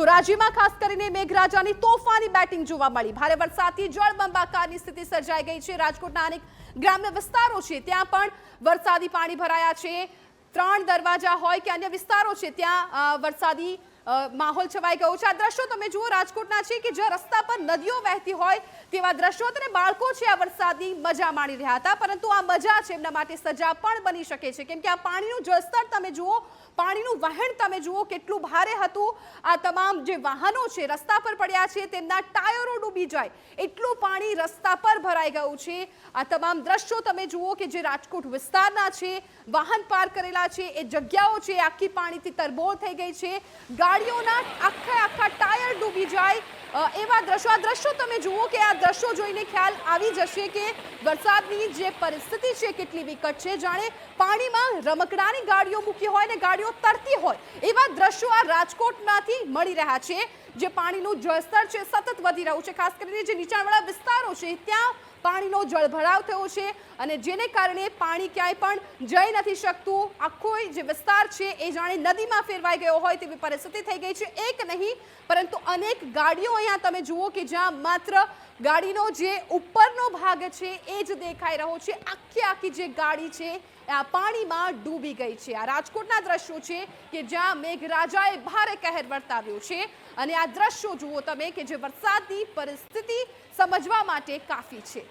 ધોરાજીમાં ખાસ કરીને મેઘરાજાની તોફાની બેટિંગ જોવા મળી। ભારે વરસાદથી જળબંબાકારની સ્થિતિ સર્જાઈ ગઈ છે। રાજકોટના અનેક ગ્રામ્ય વિસ્તારો છે ત્યાં પણ વરસાદી પાણી ભરાયા છે। 3 દરવાજા હોય કે અન્ય વિસ્તારો છે ત્યાં વરસાદી માહોલ છવાઈ ગયો છે। આ દ્રશ્યો તમે જુઓ રાજકોટના છે કે જ્યાં રસ્તા પર નદીઓ વહેતી હોય તેવા દ્રશ્યો અને બાળકો છે આ વરસાદની મજા માણી રહ્યા હતા, પરંતુ આ મજા છે એમના માટે સજા પણ બની શકે છે, કેમ કે આ પાણીનું જળસ્તર તમે જુઓ, પાણીનું વહેણ તમે જુઓ કેટલું ભારે હતું। આ તમામ જે વાહનો છે રસ્તા પર પડ્યા છે તેમના ટાયરો ડૂબી જાય એટલું પાણી રસ્તા પર ભરાઈ ગયું છે। આ તમામ દ્રશ્યો તમે જુઓ કે જે રાજકોટ વિસ્તારના છે, વાહન પાર્ક કરેલા છે એ જગ્યાઓ છે આખી પાણીથી તરબોળ થઈ ગઈ છે। ગાડીઓના આખા ટાયર ડૂબી જાય એવા દ્રશ્યો। આ દ્રશ્યો તમે જુઓ કે આ દ્રશ્યો જોઈને ખ્યાલ આવી જશે કે વરસાદની જે પરિસ્થિતિ છે કેટલી વિકટ છે। જાણે પાણીમાં રમકડાની ગાડીઓ મૂકી હોય ને ગાડીઓ તરતી હોય એવા દ્રશ્યો આ રાજકોટમાંથી મળી રહ્યા છે। જે પાણીનું જળસ્તર છે સતત વધી રહ્યું છે, ખાસ કરીને જે નીચાણવાળા વિસ્તારો છે ત્યાં પાણીનો જળભરાવ થયો છે અને જેને કારણે પાણી ક્યાંય પણ જઈ નથી શકતું। આખો જે વિસ્તાર છે એ જાણે નદીમાં ફેરવાઈ ગયો હોય તેવી પરિસ્થિતિ થઈ ગઈ છે। એક નહીં પરંતુ અનેક ગાડીઓ અહીંયા તમે જુઓ કે જ્યાં માત્ર ગાડીનો જે ઉપરનો ભાગ છે એ જ દેખાઈ રહ્યો છે, આખી જે ગાડી છે આ પાણીમાં ડૂબી ગઈ છે। આ રાજકોટના દ્રશ્યો છે કે જ્યાં મેઘરાજાએ ભારે કહેર વર્તાવ્યો છે અને આ દ્રશ્યો જુઓ તમે કે જે વરસાદની પરિસ્થિતિ સમજવા માટે કાફી છે।